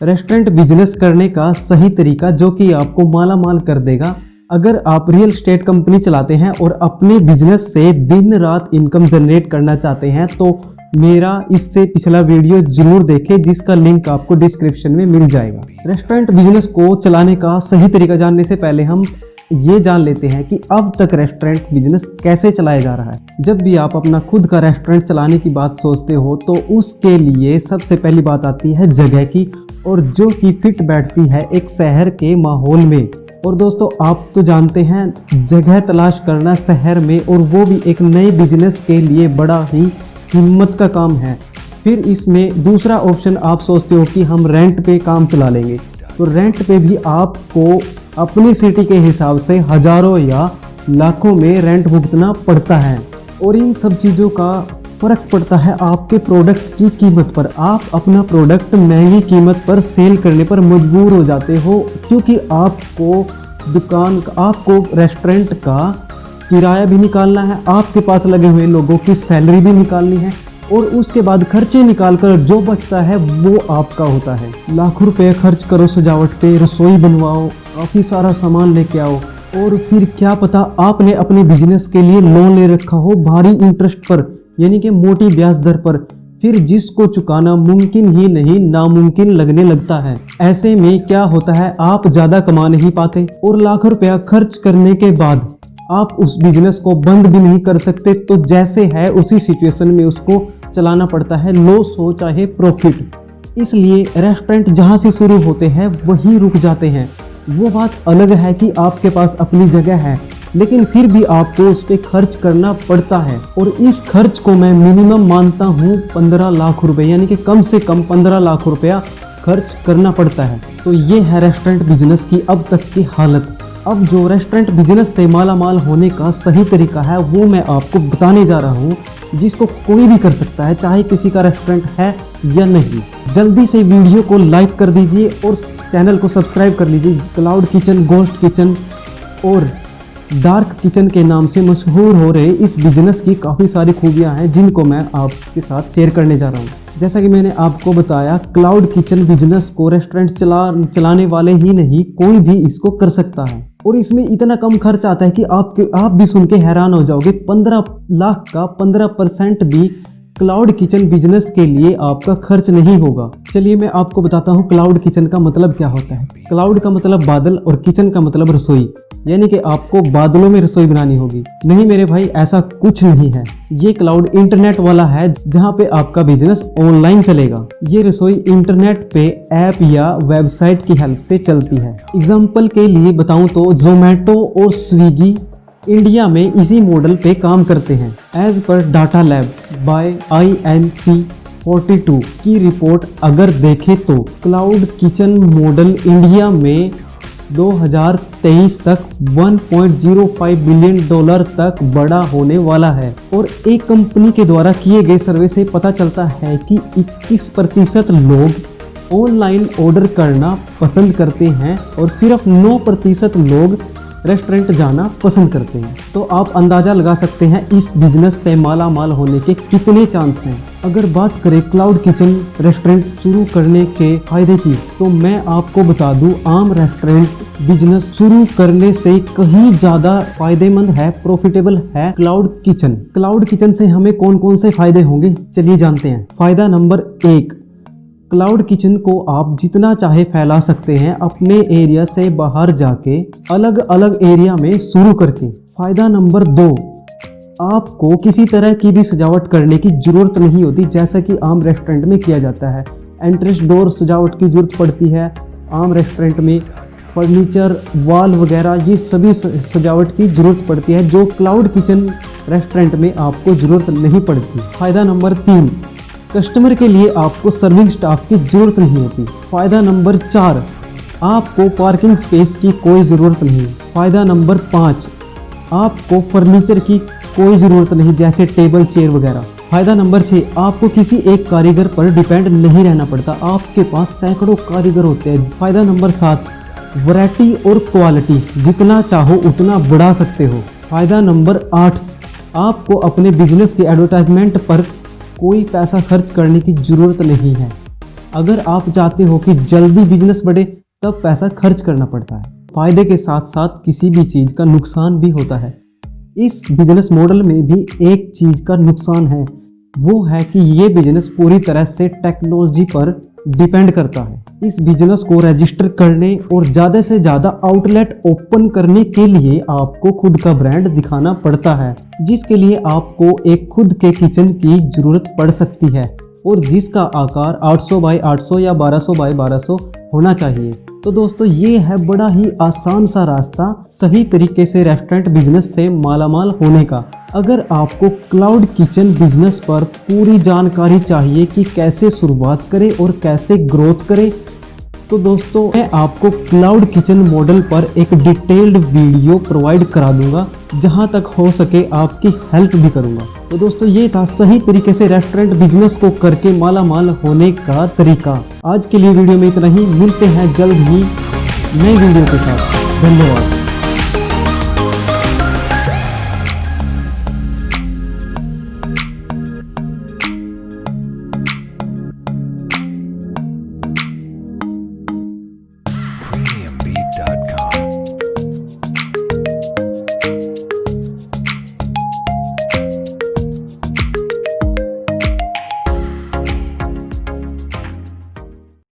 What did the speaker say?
Restaurant business करने का सही तरीका जो कि आपको माला माल कर देगा। अगर आप रियल एस्टेट कंपनी चलाते हैं और अपने बिजनेस से दिन रात इनकम जनरेट करना चाहते हैं तो मेरा इससे पिछला वीडियो जरूर देखें, जिसका लिंक आपको डिस्क्रिप्शन में मिल जाएगा। रेस्टोरेंट बिजनेस को चलाने का सही तरीका जानने से पहले हम ये जान लेते हैं कि अब तक रेस्टोरेंट बिजनेस कैसे चलाया जा रहा है। जब भी आप अपना खुद का रेस्टोरेंट चलाने की बात सोचते हो तो उसके लिए सबसे पहली बात आती है जगह की, और जो कि फिट बैठती है एक शहर के माहौल में। और दोस्तों, आप तो जानते हैं जगह तलाश करना शहर में, और वो भी एक नए बिजनेस के लिए, बड़ा ही हिम्मत का काम है। फिर इसमें दूसरा ऑप्शन आप सोचते हो कि हम रेंट पे काम चला लेंगे, तो रेंट पे भी आपको अपनी सिटी के हिसाब से हजारों या लाखों में रेंट भुगतना पड़ता है। और इन सब चीज़ों का फर्क पड़ता है आपके प्रोडक्ट की कीमत पर। आप अपना प्रोडक्ट महंगी कीमत पर सेल करने पर मजबूर हो जाते हो, क्योंकि आपको रेस्टोरेंट का किराया भी निकालना है, आपके पास लगे हुए लोगों की सैलरी भी निकालनी है, और उसके बाद खर्चे निकालकर जो बचता है वो आपका होता है। लाखों रुपए खर्च करो सजावट पे, रसोई बनवाओ, काफ़ी सारा सामान लेके आओ, और फिर क्या पता आपने अपने बिजनेस के लिए लोन ले रखा हो भारी इंटरेस्ट पर, यानी कि मोटी ब्याज दर पर, फिर जिसको चुकाना मुमकिन ही नहीं नामुमकिन लगने लगता है। ऐसे में क्या होता है, आप ज़्यादा कमा नहीं पाते, और लाखों रुपया खर्च करने के बाद आप उस बिजनेस को बंद भी नहीं कर सकते। तो जैसे है उसी सिचुएशन में उसको चलाना पड़ता है, लॉस हो चाहे प्रॉफिट। इसलिए रेस्टोरेंट जहां से शुरू होते हैं वहीं रुक जाते हैं। वो बात अलग है कि आपके पास अपनी जगह है, लेकिन फिर भी आपको उस पर खर्च करना पड़ता है, और इस खर्च को मैं मिनिमम मानता हूँ 15 लाख रुपए, यानी कि कम से कम 15 लाख रुपया खर्च करना पड़ता है। तो ये है रेस्टोरेंट बिजनेस की अब तक की हालत। अब जो रेस्टोरेंट बिजनेस से माला माल होने का सही तरीका है वो मैं आपको बताने जा रहा हूँ, जिसको कोई भी कर सकता है, चाहे किसी का रेस्टोरेंट है या नहीं। जल्दी से वीडियो को लाइक कर दीजिए और चैनल को सब्सक्राइब कर लीजिए। क्लाउड किचन, गोस्ट किचन और डार्क किचन के नाम से मशहूर हो रहे इस बिजनेस की काफ़ी सारी खूबियां हैं, जिनको मैं आपके साथ शेयर करने जा रहा हूं। जैसा कि मैंने आपको बताया, क्लाउड किचन बिजनेस को रेस्टोरेंट चलाने वाले ही नहीं, कोई भी इसको कर सकता है, और इसमें इतना कम खर्च आता है कि आप भी सुन के हैरान हो जाओगे। 15 लाख का 15% भी क्लाउड किचन बिजनेस के लिए आपका खर्च नहीं होगा। चलिए मैं आपको बताता हूँ क्लाउड किचन का मतलब क्या होता है। क्लाउड का मतलब बादल और किचन का मतलब रसोई, यानी कि आपको बादलों में रसोई बनानी होगी। नहीं मेरे भाई, ऐसा कुछ नहीं है। ये क्लाउड इंटरनेट वाला है, जहाँ पे आपका बिजनेस ऑनलाइन चलेगा। ये रसोई इंटरनेट पे ऐप या वेबसाइट की हेल्प से चलती है। एग्जाम्पल के लिए बताऊं तो जोमेटो और स्विगी इंडिया में इसी मॉडल पे काम करते हैं। As per data lab bye INC42 की रिपोर्ट अगर देखें तो क्लाउड किचन मॉडल इंडिया में 2023 तक $1.05 बिलियन तक बड़ा होने वाला है। और एक कंपनी के द्वारा किए गए सर्वे से पता चलता है कि 21% लोग ऑनलाइन ऑर्डर करना पसंद करते हैं, और सिर्फ 9% लोग रेस्टोरेंट जाना पसंद करते हैं। तो आप अंदाजा लगा सकते हैं इस बिजनेस से माला माल होने के कितने चांस हैं। अगर बात करें क्लाउड किचन रेस्टोरेंट शुरू करने के फायदे की, तो मैं आपको बता दूं, आम रेस्टोरेंट बिजनेस शुरू करने से कहीं ज्यादा फायदेमंद है, प्रॉफिटेबल है क्लाउड किचन। क्लाउड किचन से हमें कौन कौन से फायदे होंगे, चलिए जानते हैं। फायदा नंबर 1, क्लाउड किचन को आप जितना चाहे फैला सकते हैं, अपने एरिया से बाहर जाके अलग अलग एरिया में शुरू करके। फायदा नंबर 2, आपको किसी तरह की भी सजावट करने की जरूरत नहीं होती, जैसा कि आम रेस्टोरेंट में किया जाता है। एंट्रेंस डोर सजावट की जरूरत पड़ती है आम रेस्टोरेंट में, फर्नीचर, वॉल वगैरह, ये सभी सजावट की जरूरत पड़ती है, जो क्लाउड किचन रेस्टोरेंट में आपको जरूरत नहीं पड़ती। फायदा नंबर 3, कस्टमर के लिए आपको सर्विंग स्टाफ की जरूरत नहीं होती। फायदा नंबर 4, आपको पार्किंग स्पेस की कोई ज़रूरत नहीं। फ़ायदा नंबर 5, आपको फर्नीचर की कोई ज़रूरत नहीं, जैसे टेबल चेयर वगैरह। फ़ायदा नंबर 6, आपको किसी एक कारीगर पर डिपेंड नहीं रहना पड़ता, आपके पास सैकड़ों कारीगर होते हैं। फ़ायदा नंबर 7, वैरायटी और क्वालिटी जितना चाहो उतना बढ़ा सकते हो। फ़ायदा नंबर 8, आपको अपने बिजनेस के एडवर्टाइजमेंट पर कोई पैसा खर्च करने की ज़रूरत नहीं है। अगर आप चाहते हो कि जल्दी बिजनेस बढ़े तब पैसा खर्च करना पड़ता है। फायदे के साथ साथ किसी भी चीज का नुकसान भी होता है। इस बिजनेस मॉडल में भी एक चीज का नुकसान है, वो है कि ये बिजनेस पूरी तरह से टेक्नोलॉजी पर डिपेंड करता है। इस बिजनेस को रजिस्टर करने और ज़्यादा से ज़्यादा आउटलेट ओपन करने के लिए आपको खुद का ब्रांड दिखाना पड़ता है, जिसके लिए आपको एक खुद के किचन की ज़रूरत पड़ सकती है और जिसका आकार 800 बाई 800 या 1200 बाई 1200 होना चाहिए। तो दोस्तों ये है बड़ा ही आसान सा रास्ता सही तरीके से रेस्टोरेंट बिजनेस से मालामाल होने का। अगर आपको क्लाउड किचन बिजनेस पर पूरी जानकारी चाहिए कि कैसे शुरुआत करें और कैसे ग्रोथ करें, तो दोस्तों मैं आपको क्लाउड किचन मॉडल पर एक डिटेल्ड वीडियो प्रोवाइड करा दूंगा, जहां तक हो सके आपकी हेल्प भी करूंगा। तो दोस्तों ये था सही तरीके से रेस्टोरेंट बिजनेस को करके मालामाल होने का तरीका। आज के लिए वीडियो में इतना ही, मिलते हैं जल्द ही नई वीडियो के साथ। धन्यवाद।